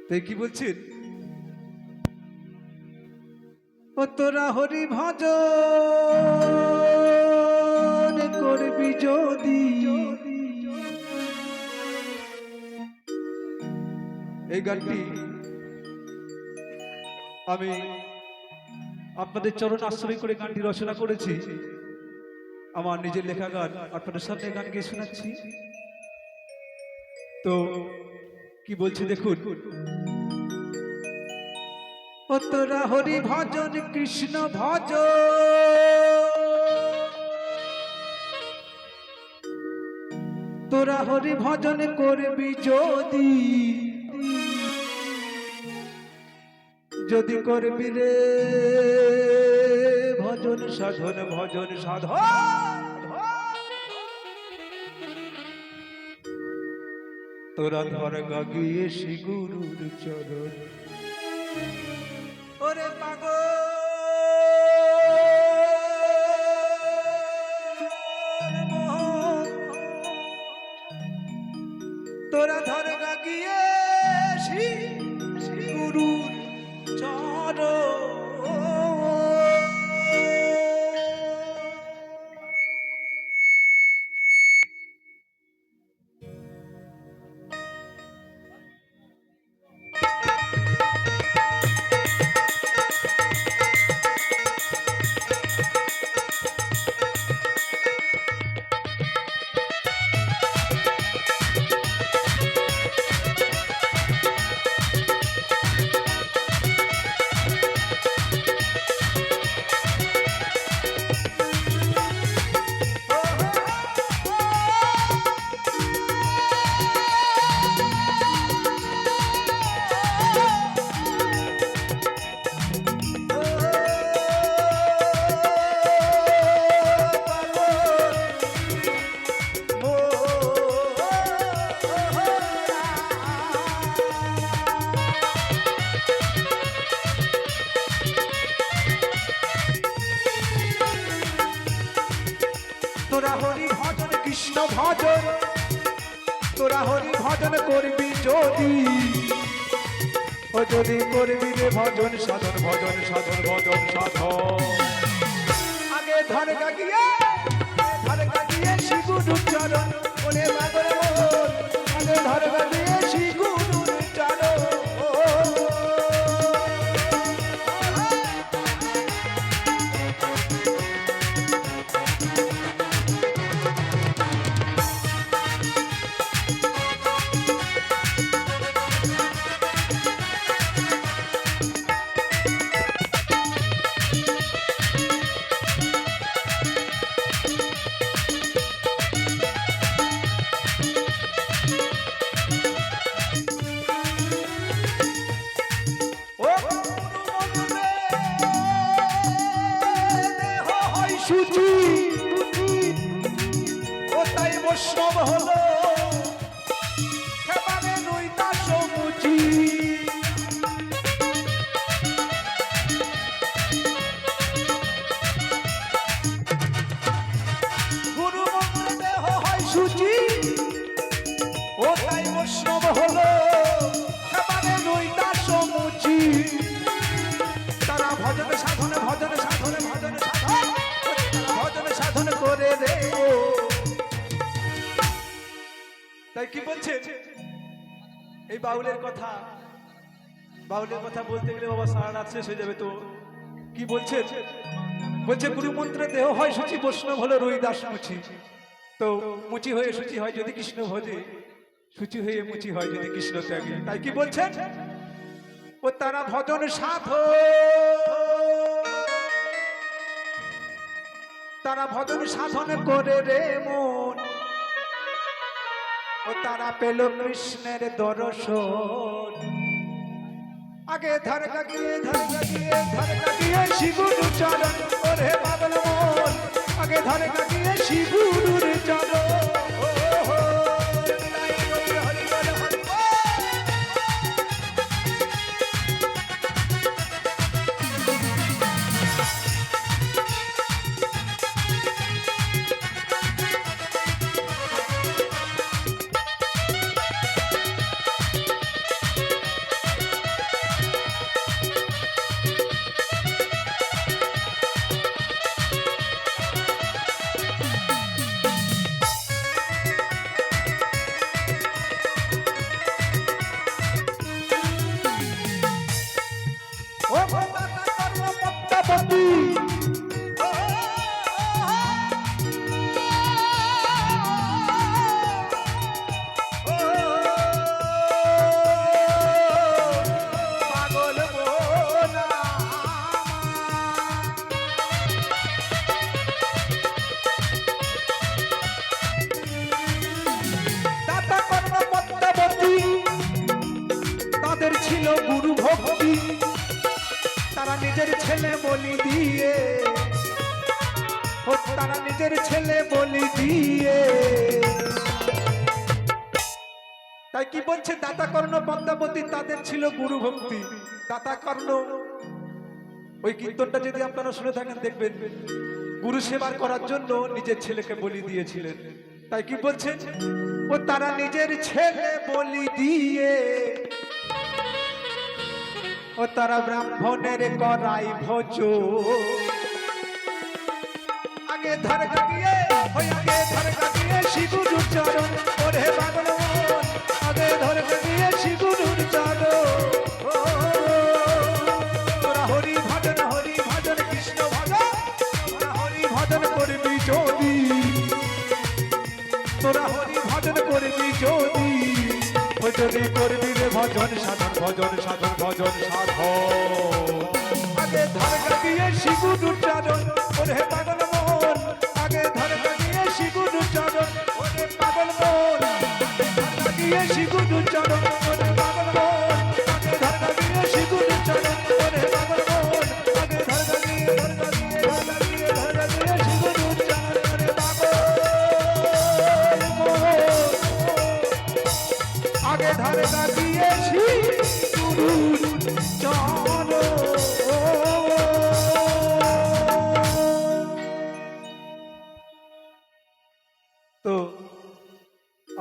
তাই কি বলছেন? ও তোরা হরি ভজন করবি যদি, এই গানটি আমি আপনাদের চরণ আশ্রয় করে গানটি রচনা করেছি। আমার নিজের লেখা গান আপনাদের সামনে গান গিয়ে শোনাচ্ছি। তো কি বলছি দেখুন। ও তোরা হরি ভজন কৃষ্ণ ভজ, তোরা হরি ভজন করবি যদি, যদি করবি রে ভজন সাধন ভজন সাধন, তোরা ধর গিয়ে শ্রী গুরুর চরণ। ওরে পাগল তোরা ধর গিয়ে শ্রী গুরুর চরণ। তোরা হরি ভজন কৃষ্ণ ভজন, তোরা হরি ভজন করবি যদি, ও যদি করবি রে ভজন সাধন ভজন সাধন ভজন সাধন। আগে ধর গিয়ে শ্রী গুরুর চরণ। ওরে পাগল আগে ধর গিয়ে শ্রী গুরুর চরণ। সুচি ও তাই বৈষ্ণব হলো খেপাবে দুই দাস মুচি। গুরু মন্ত্র দেহ হয় সুচি ও তাই বৈষ্ণব হলো খেপাবে দুই দাস মুচি। তারা ভজন সাধনে ভজন সাধনে ভজন সাধন ভজন সাধন করে রে। তাই কি বলছেন এই বাউলের কথা বলতে গেলে বাবা সারা রাত শেষ হয়ে যাবে। তো কি বলছেন? বলছে গুরু মন্ত্রে দেহ হয় সুচি বৈষ্ণব হলো রুই দাস মুচি। তো মুচি হয়ে সুচি হয় যদি কৃষ্ণ ভজে, সুচি হয়ে মুচি হয় যদি কৃষ্ণ ত্যাগে। তাই কি বলছেন? ও তারা ভজন সাধন, তারা ভজন সাধন করে রে মন। ও তারা পেল কৃষ্ণের দর্শন। আগে ধর গিয়ে শ্রী গুরুর চরণ। ওরে পাগল মন আগে ধর গিয়ে শ্রী গুরুর চরণ। ছেলে বলি দিয়ে, ও তারা নিজের ছেলে বলি দিয়ে। তাই কি বলছে দাতা কর্ণ পদ্মাবতী, তাদের ছিল গুরু ভক্তি। দাতা কর্ণ ওই কীর্তনটা যদি আপনারা শুনে থাকেন দেখবেন গুরু সেবার করার জন্য নিজের ছেলেকে বলি দিয়েছিলেন। তাই কি বলছেন, ও তারা নিজের ছেলে বলি দিয়ে, ও তারা ব্রাহ্মণের করাই ভোজ। আগে ধার কাটিয়ে, ওই আগে ধার কাটিয়ে শিগুরুর চরণ, ওরে পাগল মন আগে ধার কাটিয়ে শিগুরুর চরণ। তোরা হরি ভজন কৃষ্ণ ভজন, তোরা হরি ভজন করবি যদি, তোরা হরি ভজন করবি যদি, ও যদি করবি রে ভজন সাধন, ভজন সাধন, ভজন সাধন। আগে ধার কাটিয়ে শিগুরুর চরণ, ওরে পাগল মন আগে ধার কাটিয়ে শিগুরুর চরণ, ওরে পাগল মন ধার কাটিয়ে শিগুরুর চরণ, ওরে পাগল মন আগে ধার কাটিয়ে শিগুরুর চরণ, ওরে পাগল মন আগে ধার কাটিয়ে শিগুরুর চরণ, ওরে পাগল মন আগে ধার কাটিয়ে শিগুরুর